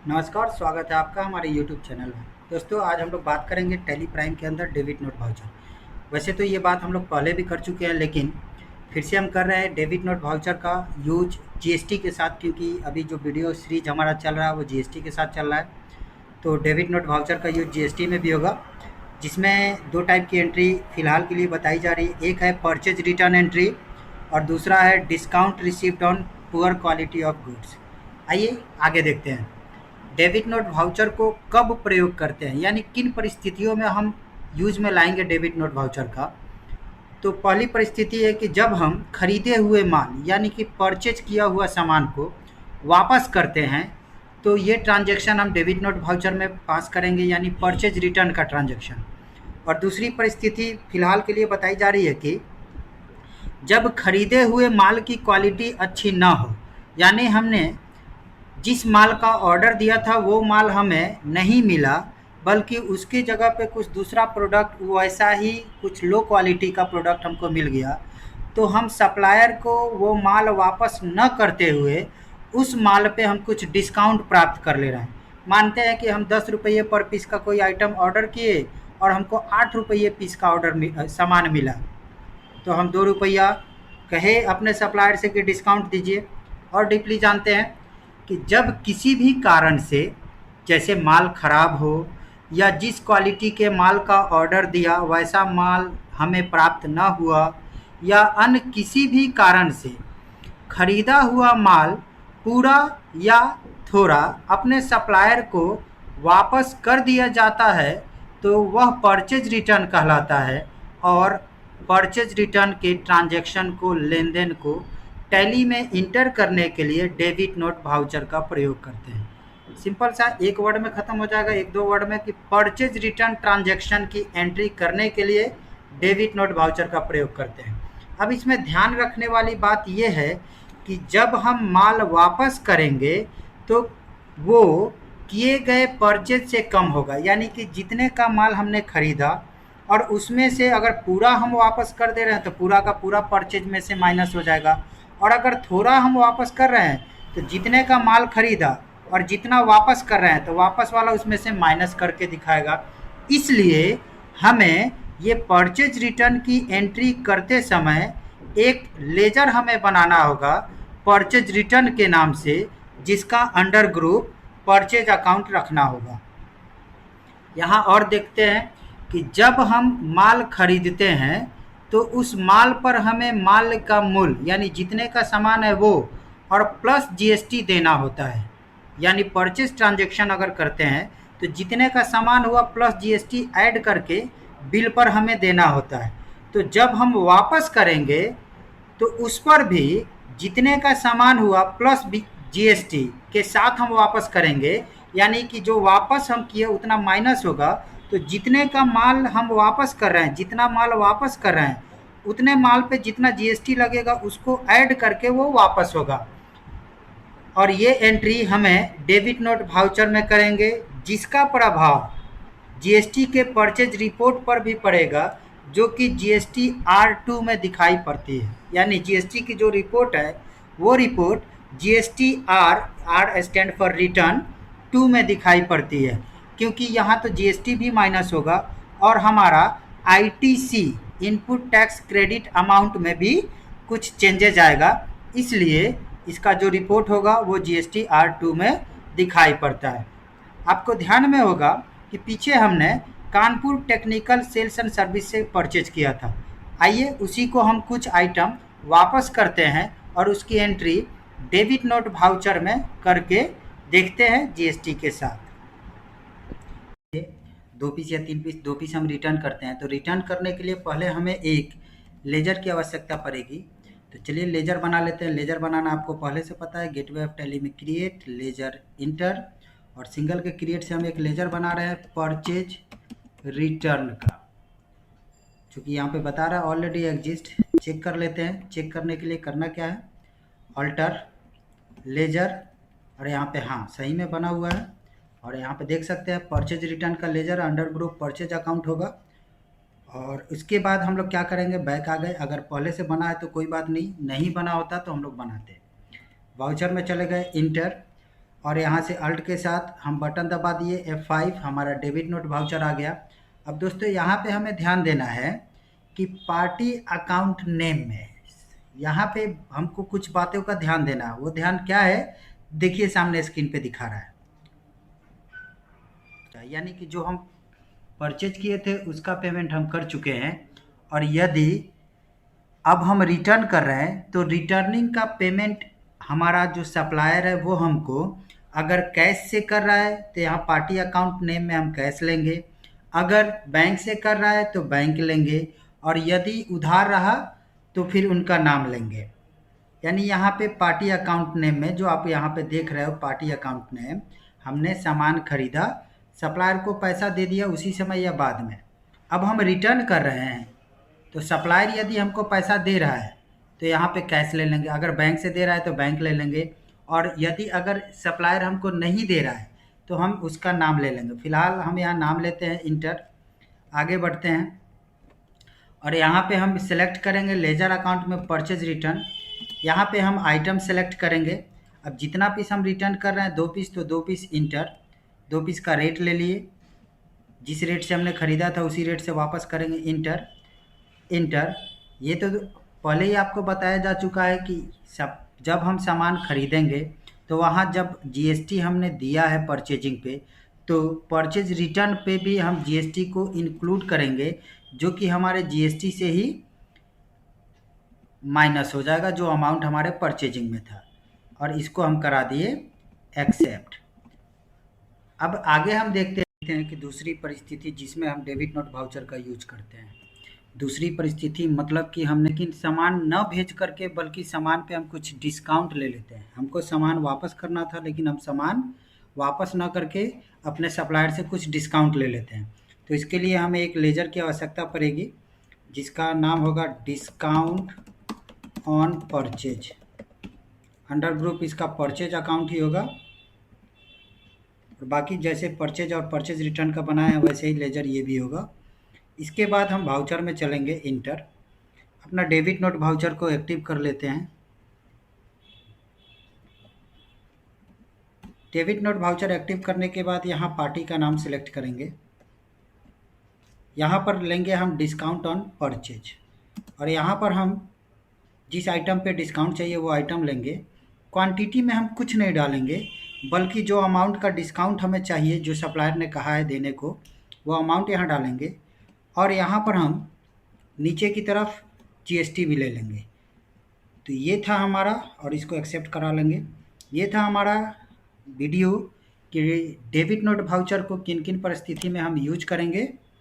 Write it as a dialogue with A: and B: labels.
A: नमस्कार, स्वागत है आपका हमारे यूट्यूब चैनल में। दोस्तों, आज हम लोग बात करेंगे टैली प्राइम के अंदर डेबिट नोट वाउचर। वैसे तो ये बात हम लोग पहले भी कर चुके हैं, लेकिन फिर से हम कर रहे हैं डेबिट नोट वाउचर का यूज जीएसटी के साथ, क्योंकि अभी जो वीडियो सीरीज हमारा चल रहा है वो जीएसटी के साथ चल रहा है। तो डेबिट नोट वाउचर का यूज जीएसटी में भी होगा, जिसमें दो टाइप की एंट्री फ़िलहाल के लिए बताई जा रही है। एक है परचेज रिटर्न एंट्री और दूसरा है discount received on poor quality of goods. आइए आगे देखते हैं। डेबिट नोट वाउचर को कब प्रयोग करते हैं, यानी किन परिस्थितियों में हम यूज में लाएंगे डेबिट नोट वाउचर का। तो पहली परिस्थिति है कि जब हम खरीदे हुए माल यानी कि परचेज किया हुआ सामान को वापस करते हैं, तो ये ट्रांजैक्शन हम डेबिट नोट वाउचर में पास करेंगे, यानी परचेज रिटर्न का ट्रांजैक्शन। और दूसरी परिस्थिति फिलहाल के लिए बताई जा रही है कि जब खरीदे हुए माल की क्वालिटी अच्छी ना हो, यानी हमने जिस माल का ऑर्डर दिया था वो माल हमें नहीं मिला, बल्कि उसकी जगह पे कुछ दूसरा प्रोडक्ट वैसा ही कुछ लो क्वालिटी का प्रोडक्ट हमको मिल गया, तो हम सप्लायर को वो माल वापस न करते हुए उस माल पे हम कुछ डिस्काउंट प्राप्त कर ले रहे हैं। मानते हैं कि हम 10 रुपये पर पीस का कोई आइटम ऑर्डर किए और हमको 8 रुपये पीस का सामान मिला, तो हम 2 रुपया कहे अपने सप्लायर से कि डिस्काउंट दीजिए। और डीपली जानते हैं कि जब किसी भी कारण से, जैसे माल ख़राब हो या जिस क्वालिटी के माल का ऑर्डर दिया वैसा माल हमें प्राप्त ना हुआ, या अन्य किसी भी कारण से खरीदा हुआ माल पूरा या थोड़ा अपने सप्लायर को वापस कर दिया जाता है, तो वह परचेज रिटर्न कहलाता है। और परचेज रिटर्न के ट्रांजैक्शन को, लेन-देन को टैली में इंटर करने के लिए डेबिट नोट वाउचर का प्रयोग करते हैं। सिंपल सा एक वर्ड में ख़त्म हो जाएगा, एक दो वर्ड में, कि परचेज रिटर्न ट्रांजैक्शन की एंट्री करने के लिए डेबिट नोट वाउचर का प्रयोग करते हैं। अब इसमें ध्यान रखने वाली बात यह है कि जब हम माल वापस करेंगे तो वो किए गए परचेज से कम होगा, यानी कि जितने का माल हमने खरीदा और उसमें से अगर पूरा हम वापस कर दे रहे हैं तो पूरा का पूरा परचेज में से माइनस हो जाएगा, और अगर थोड़ा हम वापस कर रहे हैं तो जितने का माल खरीदा और जितना वापस कर रहे हैं तो वापस वाला उसमें से माइनस करके दिखाएगा। इसलिए हमें ये परचेज रिटर्न की एंट्री करते समय एक लेजर हमें बनाना होगा परचेज रिटर्न के नाम से, जिसका अंडर ग्रुप परचेज अकाउंट रखना होगा। यहाँ और देखते हैं कि जब हम माल खरीदते हैं तो उस माल पर हमें माल का मूल्य, यानी जितने का सामान है वो, और प्लस जीएसटी देना होता है। यानी परचेज ट्रांजैक्शन अगर करते हैं तो जितने का सामान हुआ प्लस जीएसटी ऐड करके बिल पर हमें देना होता है। तो जब हम वापस करेंगे तो उस पर भी जितने का सामान हुआ प्लस जीएसटी के साथ हम वापस करेंगे, यानी कि जो वापस हम किए उतना माइनस होगा। तो जितने का माल हम वापस कर रहे हैं, जितना माल वापस कर रहे हैं, उतने माल पे जितना जीएसटी लगेगा उसको ऐड करके वो वापस होगा। और ये एंट्री हमें डेबिट नोट वाउचर में करेंगे, जिसका प्रभाव जीएसटी के परचेज रिपोर्ट पर भी पड़ेगा, जो कि जीएसटी R2 में दिखाई पड़ती है। यानी जीएसटी की जो रिपोर्ट है वो report GST R stand for return 2 में दिखाई पड़ती है, क्योंकि यहाँ तो जीएसटी भी माइनस होगा और हमारा ITC, input tax credit amount में भी कुछ चेंजेज आएगा। इसलिए इसका जो रिपोर्ट होगा वो जीएसटी R2 में दिखाई पड़ता है। आपको ध्यान में होगा कि पीछे हमने Kanpur technical sales and service से परचेज किया था। आइए उसी को हम कुछ आइटम वापस करते हैं और उसकी एंट्री डेबिट नोट वाउचर में करके देखते हैं जीएसटी के साथ। 2 पीस या 3 पीस, 2 पीस हम रिटर्न करते हैं, तो रिटर्न करने के लिए पहले हमें एक लेजर की आवश्यकता पड़ेगी। तो चलिए लेजर बना लेते हैं। लेजर बनाना आपको पहले से पता है, गेटवे ऑफ टैली में क्रिएट लेजर इंटर, और सिंगल के क्रिएट से हम एक लेजर बना रहे हैं परचेज रिटर्न का, चूँकि यहाँ पे बता रहा है ऑलरेडी एग्जिस्ट। चेक कर लेते हैं। चेक करने के लिए करना क्या है, अल्टर लेजर, और यहाँ पे हाँ सही में बना हुआ है। और यहाँ पे देख सकते हैं परचेज रिटर्न का ledger under group purchase account होगा। और उसके बाद हम लोग क्या करेंगे, बैक आ गए। अगर पहले से बना है तो कोई बात नहीं, नहीं बना होता तो हम लोग बनाते। वाउचर में चले गए, इंटर, और यहाँ से अल्ट के साथ हम बटन दबा दिए F5, हमारा डेबिट नोट वाउचर आ गया। अब दोस्तों यहाँ पे हमें ध्यान देना है कि पार्टी अकाउंट नेम में यहाँ पे हमको कुछ बातों का ध्यान देना है। वो ध्यान क्या है, देखिए सामने स्क्रीन पे दिखा रहा है। यानी कि जो हम परचेज किए थे उसका पेमेंट हम कर चुके हैं, और यदि अब हम रिटर्न कर रहे हैं तो रिटर्निंग का पेमेंट हमारा जो सप्लायर है वो हमको अगर कैश से कर रहा है तो यहाँ पार्टी अकाउंट नेम में हम कैश लेंगे, अगर बैंक से कर रहा है तो बैंक लेंगे, और यदि उधार रहा तो फिर उनका नाम लेंगे। यानी यहाँ पे पार्टी अकाउंट नेम में जो आप यहाँ पे देख रहे हो पार्टी अकाउंट नेम, हमने सामान खरीदा, सप्लायर को पैसा दे दिया उसी समय या बाद में। अब हम रिटर्न कर रहे हैं तो सप्लायर यदि हमको पैसा दे रहा है तो यहाँ पे कैश ले लेंगे, अगर बैंक से दे रहा है तो बैंक ले लेंगे, और यदि अगर सप्लायर हमको नहीं दे रहा है तो हम उसका नाम ले लेंगे। फ़िलहाल हम यहाँ नाम लेते हैं इंटर, आगे बढ़ते हैं और यहाँ पे हम सेलेक्ट करेंगे लेजर अकाउंट में परचेज रिटर्न। यहाँ पे हम आइटम सेलेक्ट करेंगे। अब जितना पीस हम रिटर्न कर रहे हैं 2 पीस, तो 2 पीस इंटर, 2 पीस का रेट ले लिए, जिस रेट से हमने ख़रीदा था उसी रेट से वापस करेंगे इंटर इंटर। ये तो पहले ही आपको बताया जा चुका है कि जब हम सामान खरीदेंगे तो वहाँ जब जीएसटी हमने दिया है परचेजिंग पे, तो परचेज रिटर्न पे भी हम जीएसटी को इंक्लूड करेंगे, जो कि हमारे जीएसटी से ही माइनस हो जाएगा जो अमाउंट हमारे परचेजिंग में था, और इसको हम करा दिए एक्सेप्ट। अब आगे हम देखते हैं कि दूसरी परिस्थिति जिसमें हम डेबिट नोट वाउचर का यूज करते हैं। दूसरी परिस्थिति मतलब कि हम लेकिन सामान न भेज करके बल्कि सामान पे हम कुछ डिस्काउंट ले लेते हैं। हमको सामान वापस करना था लेकिन हम सामान वापस ना करके अपने सप्लायर से कुछ डिस्काउंट ले लेते हैं। तो इसके लिए हमें एक लेजर की आवश्यकता पड़ेगी जिसका नाम होगा discount on purchase. Under group इसका परचेज अकाउंट ही होगा, और बाकी जैसे परचेज और परचेज रिटर्न का बनाया है वैसे ही लेजर ये भी होगा। इसके बाद हम वाउचर में चलेंगे इंटर, अपना डेबिट नोट वाउचर को एक्टिव कर लेते हैं। डेबिट नोट वाउचर एक्टिव करने के बाद यहाँ पार्टी का नाम सिलेक्ट करेंगे। यहाँ पर लेंगे हम डिस्काउंट ऑन परचेज, और यहाँ पर हम जिस आइटम पे डिस्काउंट चाहिए वो आइटम लेंगे। क्वांटिटी में हम कुछ नहीं डालेंगे, बल्कि जो अमाउंट का डिस्काउंट हमें चाहिए जो सप्लायर ने कहा है देने को, वो अमाउंट यहाँ डालेंगे, और यहाँ पर हम नीचे की तरफ जीएसटी भी ले लेंगे। तो ये था हमारा, और इसको एक्सेप्ट करा लेंगे। ये था हमारा वीडियो कि डेबिट नोट वाउचर को किन किन परिस्थिति में हम यूज करेंगे।